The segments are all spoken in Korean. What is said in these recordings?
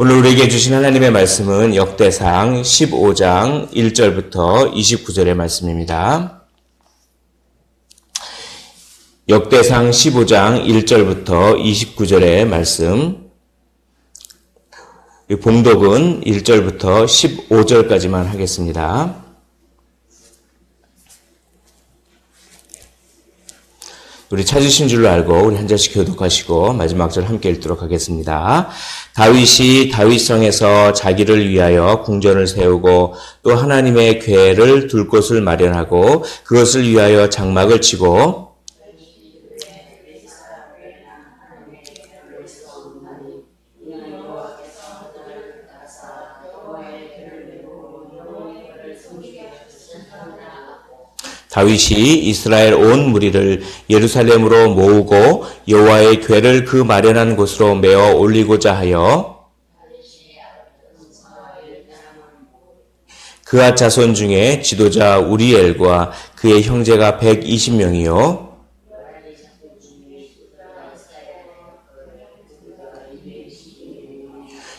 오늘 우리에게 주신 하나님의 말씀은 역대상 15장 1절부터 29절의 말씀입니다. 역대상 15장 1절부터 29절의 말씀. 봉독은 1절부터 15절까지만 하겠습니다. 우리 찾으신 줄로 알고 우리 한 절씩 교독하시고 마지막 절 함께 읽도록 하겠습니다. 다윗이 다윗성에서 자기를 위하여 궁전을 세우고 또 하나님의 궤를 둘 곳을 마련하고 그것을 위하여 장막을 치고 다윗이 이스라엘 온 무리를 예루살렘으로 모으고 여호와의 궤를 그 마련한 곳으로 메어 올리고자 하여 그아 자손 중에 지도자 우리엘과 그의 형제가 120명이요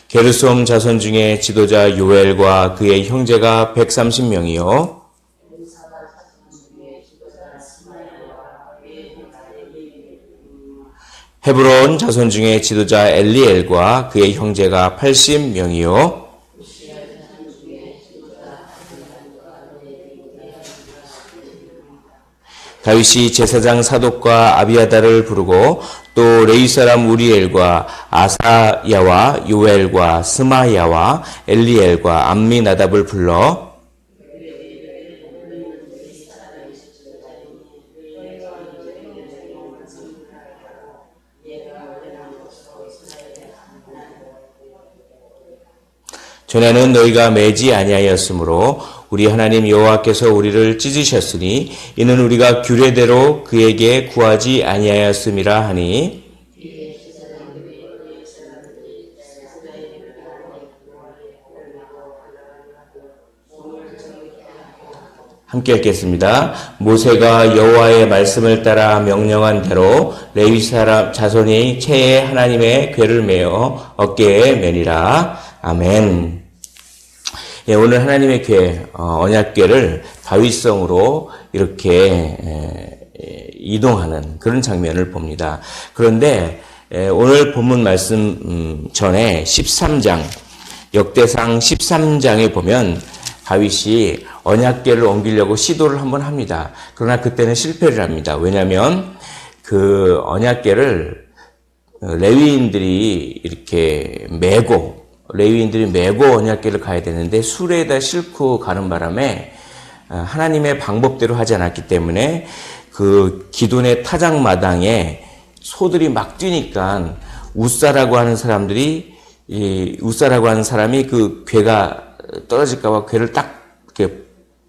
게르솜 자손 중에 지도자 요엘과 그의 형제가 130명이요 헤브론 자손 중에 지도자 엘리엘과 그의 형제가 80명이요 다윗이 제사장 사독과 아비아달을 부르고 또 레위 사람 우리엘과 아사야와 요엘과 스마야와 엘리엘과 암미나답을 불러 전에는 너희가 매지 아니하였으므로 우리 하나님 여호와께서 우리를 찢으셨으니 이는 우리가 규례대로 그에게 구하지 아니하였음이라 하니 함께 읽겠습니다. 모세가 여호와의 말씀을 따라 명령한 대로 레위 사람 자손이 채에 하나님의 궤를 메어 어깨에 매니라. 아멘. 예, 오늘 하나님의 궤, 언약궤를 다윗성으로 이렇게 이동하는 그런 장면을 봅니다. 그런데 오늘 본문 말씀 전에 13장, 역대상 13장에 보면 다윗이 언약궤를 옮기려고 시도를 한번 합니다. 그러나 그때는 실패를 합니다. 왜냐하면 그 언약궤를 레위인들이 이렇게 메고 언약궤를 가야 되는데 수레에다 싣고 가는 바람에 하나님의 방법대로 하지 않았기 때문에 그 기돈의 타작마당에 소들이 막 뛰니까 우사라고 하는 사람이 그 궤가 떨어질까봐 궤를 딱 이렇게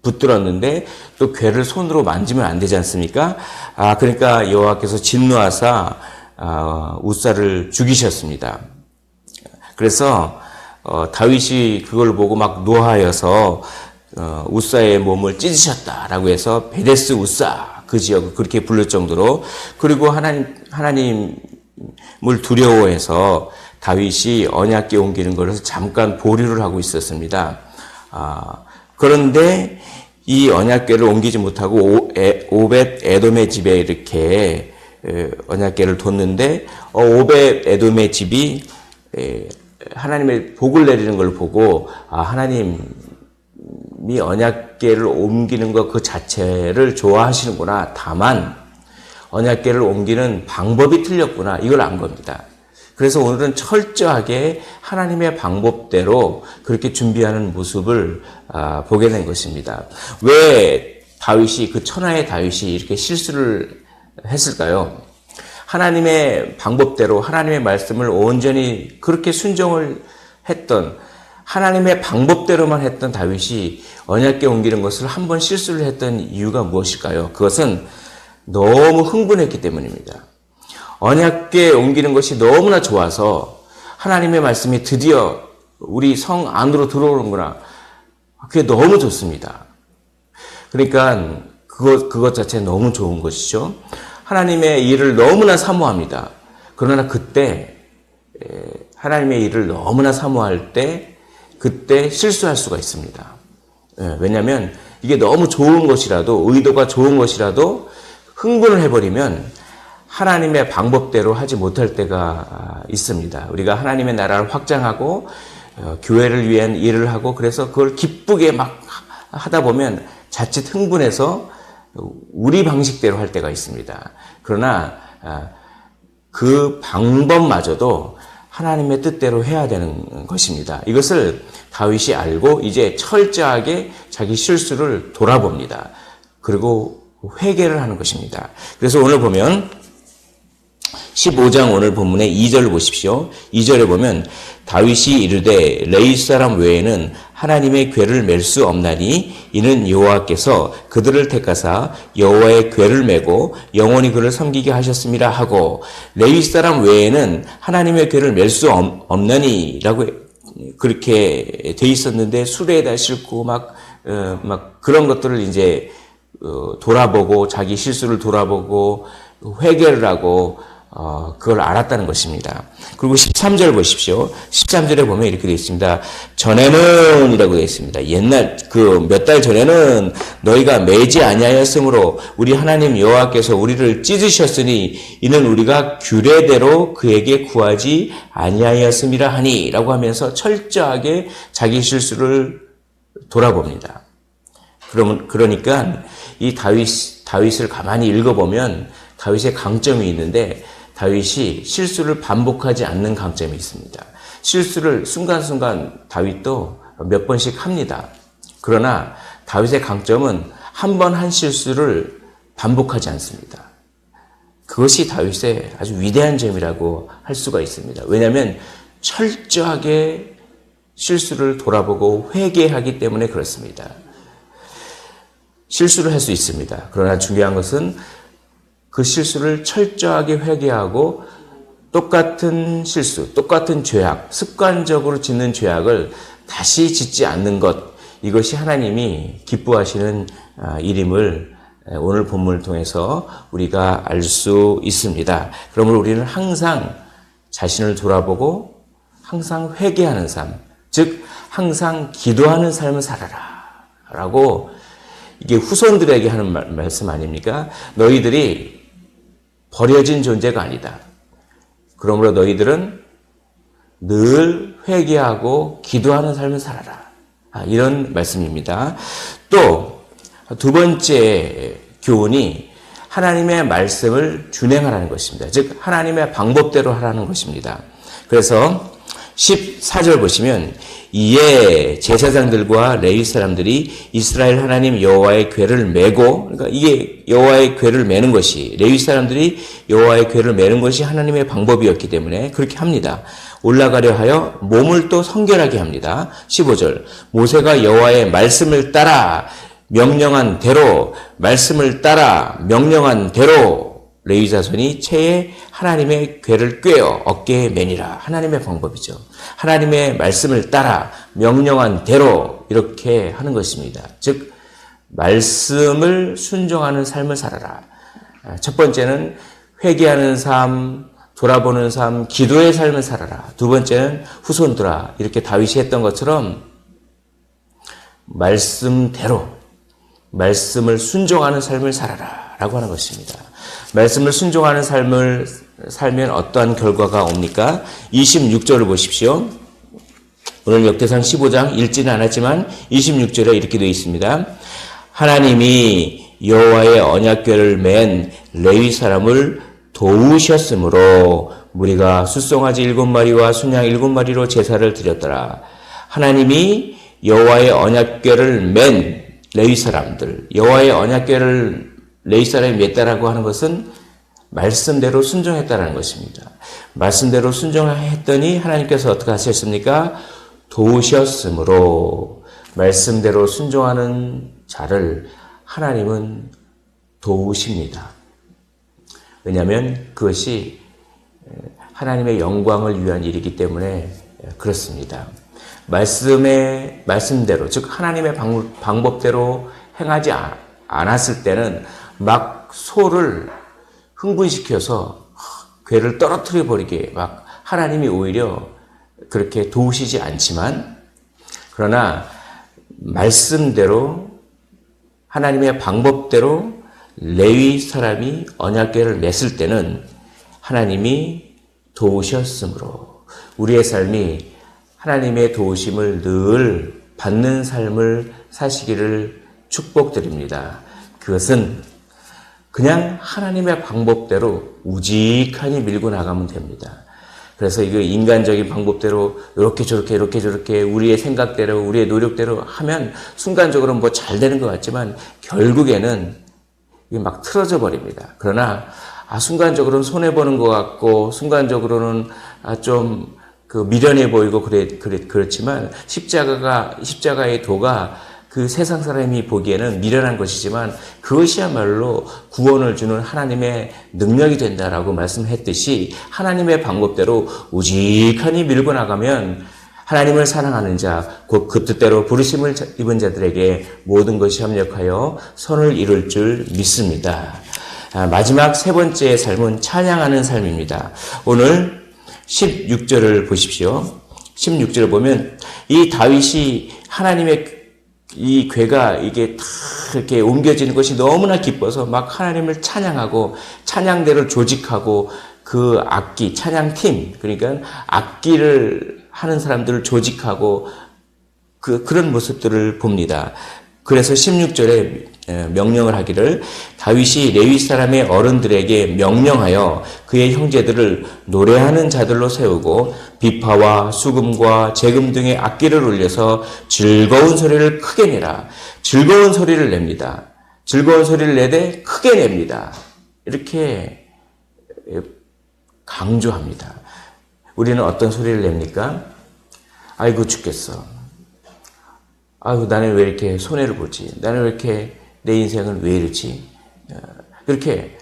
붙들었는데 또 궤를 손으로 만지면 안 되지 않습니까? 그러니까 여호와께서 진노하사 우사를 죽이셨습니다. 그래서 다윗이 그걸 보고 막 노하여서 우사의 몸을 찢으셨다라고 해서 베데스 우사 그 지역을 그렇게 부를 정도로 그리고 하나님을 두려워해서 다윗이 언약궤 옮기는 것을 잠깐 보류를 하고 있었습니다. 그런데 이 언약궤를 옮기지 못하고 오벳 에돔의 집에 이렇게 언약궤를 뒀는데 오벳 에돔의 집이 하나님의 복을 내리는 걸 보고 하나님이 언약궤를 옮기는 것 그 자체를 좋아하시는구나. 다만 언약궤를 옮기는 방법이 틀렸구나. 이걸 안 겁니다. 그래서 오늘은 철저하게 하나님의 방법대로 그렇게 준비하는 모습을 보게 된 것입니다. 왜 다윗이 그 천하의 다윗이 이렇게 실수를 했을까요? 하나님의 방법대로 하나님의 말씀을 온전히 그렇게 순종을 했던 하나님의 방법대로만 했던 다윗이 언약궤 옮기는 것을 한 번 실수를 했던 이유가 무엇일까요? 그것은 너무 흥분했기 때문입니다. 언약궤 옮기는 것이 너무나 좋아서 하나님의 말씀이 드디어 우리 성 안으로 들어오는구나. 그게 너무 좋습니다. 그러니까 그것 자체 너무 좋은 것이죠. 하나님의 일을 너무나 사모합니다. 그러나 그때 하나님의 일을 너무나 사모할 때 그때 실수할 수가 있습니다. 왜냐하면 이게 너무 좋은 것이라도 의도가 좋은 것이라도 흥분을 해버리면 하나님의 방법대로 하지 못할 때가 있습니다. 우리가 하나님의 나라를 확장하고 교회를 위한 일을 하고 그래서 그걸 기쁘게 막 하다 보면 자칫 흥분해서 우리 방식대로 할 때가 있습니다. 그러나 그 방법마저도 하나님의 뜻대로 해야 되는 것입니다. 이것을 다윗이 알고 이제 철저하게 자기 실수를 돌아봅니다. 그리고 회개를 하는 것입니다. 그래서 오늘 보면 15장 오늘 본문의 2절을 보십시오. 2절에 보면 다윗이 이르되 레위 사람 외에는 하나님의 궤를 맬 수 없나니 이는 여호와께서 그들을 택하사 여호와의 궤를 메고 영원히 그를 섬기게 하셨음이라 하고 레위 사람 외에는 하나님의 궤를 맬 수 없나니라고 그렇게 돼 있었는데 수레에다 싣고 막 그런 것들을 이제 돌아보고 자기 실수를 돌아보고 회개를 하고 그걸 알았다는 것입니다. 그리고 13절 보십시오. 13절에 보면 이렇게 되어 있습니다. 전에는 이라고 되어 있습니다. 옛날 몇 달 전에는 너희가 매지 아니하였으므로 우리 하나님 여호와께서 우리를 찢으셨으니 이는 우리가 규례대로 그에게 구하지 아니하였음이라 하니라고 하면서 철저하게 자기 실수를 돌아봅니다. 그러니까 이 다윗을 가만히 읽어보면 다윗의 강점이 있는데 다윗이 실수를 반복하지 않는 강점이 있습니다. 실수를 순간순간 다윗도 몇 번씩 합니다. 그러나 다윗의 강점은 한 번 한 실수를 반복하지 않습니다. 그것이 다윗의 아주 위대한 점이라고 할 수가 있습니다. 왜냐하면 철저하게 실수를 돌아보고 회개하기 때문에 그렇습니다. 실수를 할 수 있습니다. 그러나 중요한 것은 그 실수를 철저하게 회개하고 똑같은 실수, 똑같은 죄악, 습관적으로 짓는 죄악을 다시 짓지 않는 것, 이것이 하나님이 기뻐하시는 일임을 오늘 본문을 통해서 우리가 알 수 있습니다. 그러므로 우리는 항상 자신을 돌아보고 항상 회개하는 삶, 즉 항상 기도하는 삶을 살아라 라고 이게 후손들에게 하는 말씀 아닙니까? 너희들이 버려진 존재가 아니다. 그러므로 너희들은 늘 회개하고 기도하는 삶을 살아라. 이런 말씀입니다. 또 두 번째 교훈이 하나님의 말씀을 준행하라는 것입니다. 즉 하나님의 방법대로 하라는 것입니다. 그래서 14절 보시면 이에 제사장들과 레위 사람들이 이스라엘 하나님 여호와의 궤를 메고, 그러니까 이게 여호와의 궤를 메는 것이, 레위 사람들이 여호와의 궤를 메는 것이 하나님의 방법이었기 때문에 그렇게 합니다. 올라가려 하여 몸을 또 성결하게 합니다. 15절 모세가 여호와의 말씀을 따라 명령한 대로, 말씀을 따라 명령한 대로 레위 자손이 채에 하나님의 궤를 꿰어 어깨에 매니라. 하나님의 방법이죠. 하나님의 말씀을 따라 명령한 대로 이렇게 하는 것입니다. 즉 말씀을 순종하는 삶을 살아라. 첫 번째는 회개하는 삶, 돌아보는 삶, 기도의 삶을 살아라. 두 번째는 후손들아, 이렇게 다윗이 했던 것처럼 말씀대로 말씀을 순종하는 삶을 살아라 라고 하는 것입니다. 말씀을 순종하는 삶을 살면 어떠한 결과가 옵니까? 26절을 보십시오. 오늘 역대상 15장 읽지는 않았지만 26절에 이렇게 되어 있습니다. 하나님이 여호와의 언약궤를 맨 레위 사람을 도우셨으므로 무리가 숫송아지 7마리와 순양 7마리로 제사를 드렸더라. 하나님이 여호와의 언약궤를 맨 레위 사람들, 여호와의 언약궤를 레위 사람이 맸다라고 하는 것은 말씀대로 순종했다라는 것입니다. 말씀대로 순종했더니 하나님께서 어떻게 하셨습니까? 도우셨으므로 말씀대로 순종하는 자를 하나님은 도우십니다. 왜냐하면 그것이 하나님의 영광을 위한 일이기 때문에 그렇습니다. 말씀대로, 즉 하나님의 방법대로 행하지 않았을 때는 막 소를 흥분시켜서 궤를 떨어뜨려 버리게 막 하나님이 오히려 그렇게 도우시지 않지만, 그러나 말씀대로 하나님의 방법대로 레위 사람이 언약궤를 맸을 때는 하나님이 도우셨으므로 우리의 삶이 하나님의 도우심을 늘 받는 삶을 사시기를 축복드립니다. 그것은 그냥 하나님의 방법대로 우직하니 밀고 나가면 됩니다. 그래서 이거 인간적인 방법대로 이렇게 저렇게 우리의 생각대로 우리의 노력대로 하면 순간적으로 뭐 잘 되는 것 같지만 결국에는 이게 막 틀어져 버립니다. 그러나 순간적으로는 손해 보는 것 같고 순간적으로는 좀 미련해 보이고 그렇지만 십자가의 도가 그 세상 사람이 보기에는 미련한 것이지만 그것이야말로 구원을 주는 하나님의 능력이 된다라고 말씀했듯이 하나님의 방법대로 우직하니 밀고 나가면 하나님을 사랑하는 자, 곧 그 뜻대로 부르심을 입은 자들에게 모든 것이 협력하여 선을 이룰 줄 믿습니다. 마지막 세 번째 삶은 찬양하는 삶입니다. 오늘 16절을 보십시오. 16절을 보면 이 다윗이 하나님의 이 궤가 이게 다 이렇게 옮겨지는 것이 너무나 기뻐서 막 하나님을 찬양하고 찬양대를 조직하고 그 악기, 찬양팀, 그러니까 악기를 하는 사람들을 조직하고 그런 모습들을 봅니다. 그래서 16절에 명령을 하기를 다윗이 레위 사람의 어른들에게 명령하여 그의 형제들을 노래하는 자들로 세우고 비파와 수금과 재금 등의 악기를 울려서 즐거운 소리를 크게 내라. 즐거운 소리를 냅니다. 즐거운 소리를 내되 크게 냅니다. 이렇게 강조합니다. 우리는 어떤 소리를 냅니까? 아이고 죽겠어. 아이고 나는 왜 이렇게 손해를 보지? 나는 왜 이렇게 내 인생은 왜 이러지? 그렇게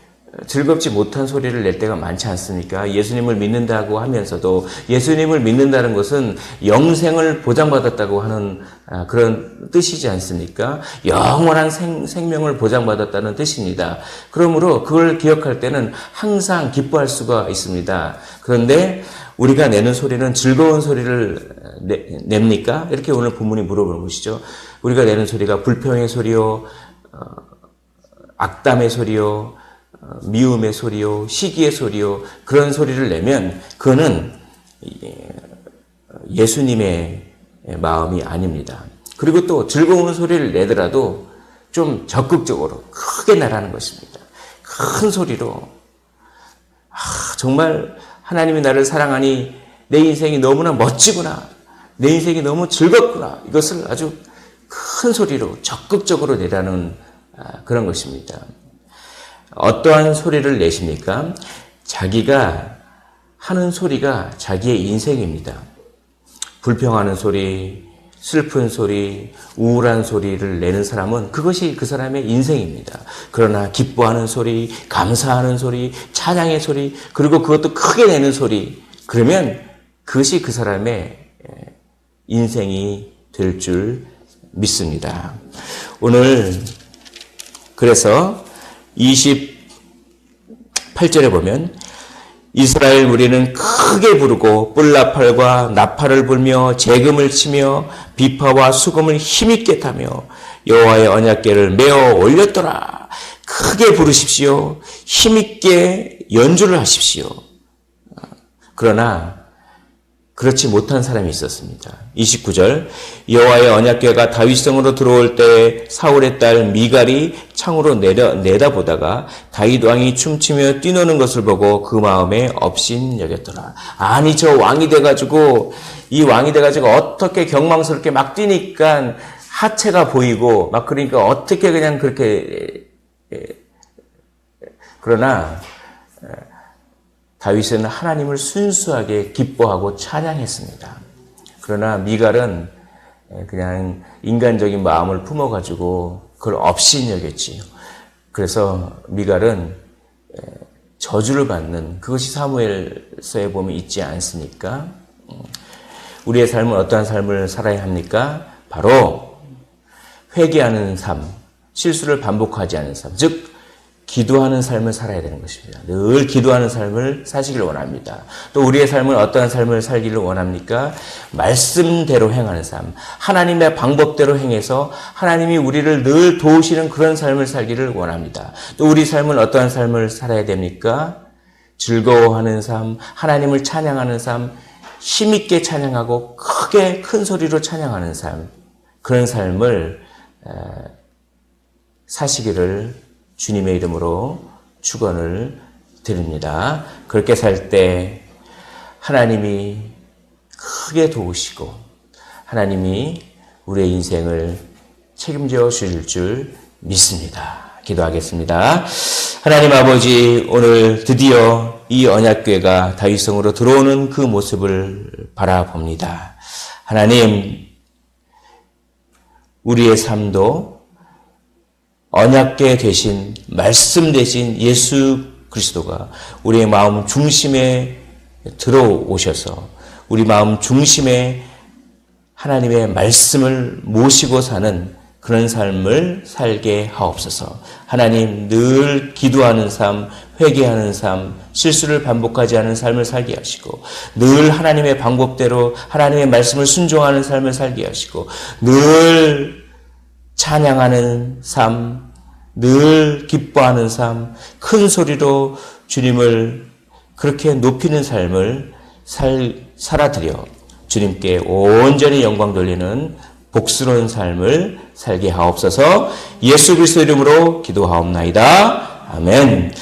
즐겁지 못한 소리를 낼 때가 많지 않습니까? 예수님을 믿는다고 하면서도 예수님을 믿는다는 것은 영생을 보장받았다고 하는 그런 뜻이지 않습니까? 영원한 생명을 보장받았다는 뜻입니다. 그러므로 그걸 기억할 때는 항상 기뻐할 수가 있습니다. 그런데 우리가 내는 소리는 즐거운 소리를 냅니까? 이렇게 오늘 본문이 물어보는 것이죠. 우리가 내는 소리가 불평의 소리요, 악담의 소리요, 미움의 소리요, 시기의 소리요, 그런 소리를 내면 그거는 예수님의 마음이 아닙니다. 그리고 또 즐거운 소리를 내더라도 좀 적극적으로 크게 내라는 것입니다. 큰 소리로 정말 하나님이 나를 사랑하니 내 인생이 너무나 멋지구나, 내 인생이 너무 즐겁구나, 이것을 아주 큰 소리로 적극적으로 내라는 그런 것입니다. 어떠한 소리를 내십니까? 자기가 하는 소리가 자기의 인생입니다. 불평하는 소리, 슬픈 소리, 우울한 소리를 내는 사람은 그것이 그 사람의 인생입니다. 그러나 기뻐하는 소리, 감사하는 소리, 찬양의 소리, 그리고 그것도 크게 내는 소리, 그러면 그것이 그 사람의 인생이 될 줄 믿습니다. 오늘 그래서 28절에 보면 이스라엘 무리는 크게 부르고 뿔나팔과 나팔을 불며 재금을 치며 비파와 수금을 힘있게 타며 여호와의 언약궤를 메어 올렸더라. 크게 부르십시오. 힘있게 연주를 하십시오. 그러나 그렇지 못한 사람이 있었습니다. 29절 여호와의 언약궤가 다윗성으로 들어올 때 사울의 딸 미갈이 창으로 내다보다가 다윗 왕이 춤추며 뛰노는 것을 보고 그 마음에 업신 여겼더라. 아니 저 왕이 돼가지고 이 왕이 돼가지고 어떻게 경망스럽게 막 뛰니까 하체가 보이고 막 그러니까 어떻게 그냥 그렇게 그러나 다윗은 하나님을 순수하게 기뻐하고 찬양했습니다. 그러나 미갈은 그냥 인간적인 마음을 품어가지고 그걸 업신여겼지요. 그래서 미갈은 저주를 받는 그것이 사무엘서에 보면 있지 않습니까? 우리의 삶은 어떠한 삶을 살아야 합니까? 바로 회개하는 삶, 실수를 반복하지 않는 삶, 즉 기도하는 삶을 살아야 되는 것입니다. 늘 기도하는 삶을 사시기를 원합니다. 또 우리의 삶은 어떠한 삶을 살기를 원합니까? 말씀대로 행하는 삶, 하나님의 방법대로 행해서 하나님이 우리를 늘 도우시는 그런 삶을 살기를 원합니다. 또 우리 삶은 어떠한 삶을 살아야 됩니까? 즐거워하는 삶, 하나님을 찬양하는 삶, 힘있게 찬양하고 크게 큰 소리로 찬양하는 삶, 그런 삶을 사시기를 주님의 이름으로 축원을 드립니다. 그렇게 살 때 하나님이 크게 도우시고 하나님이 우리의 인생을 책임져 주실 줄 믿습니다. 기도하겠습니다. 하나님 아버지, 오늘 드디어 이 언약궤가 다윗성으로 들어오는 그 모습을 바라봅니다. 하나님, 우리의 삶도 언약궤 되신, 말씀 되신 예수 그리스도가 우리의 마음 중심에 들어오셔서 우리 마음 중심에 하나님의 말씀을 모시고 사는 그런 삶을 살게 하옵소서. 하나님, 늘 기도하는 삶, 회개하는 삶, 실수를 반복하지 않은 삶을 살게 하시고, 늘 하나님의 방법대로 하나님의 말씀을 순종하는 삶을 살게 하시고, 늘 찬양하는 삶, 늘 기뻐하는 삶, 큰 소리로 주님을 그렇게 높이는 삶을 살아드려 주님께 온전히 영광 돌리는 복스러운 삶을 살게 하옵소서. 예수 그리스도 이름으로 기도하옵나이다. 아멘.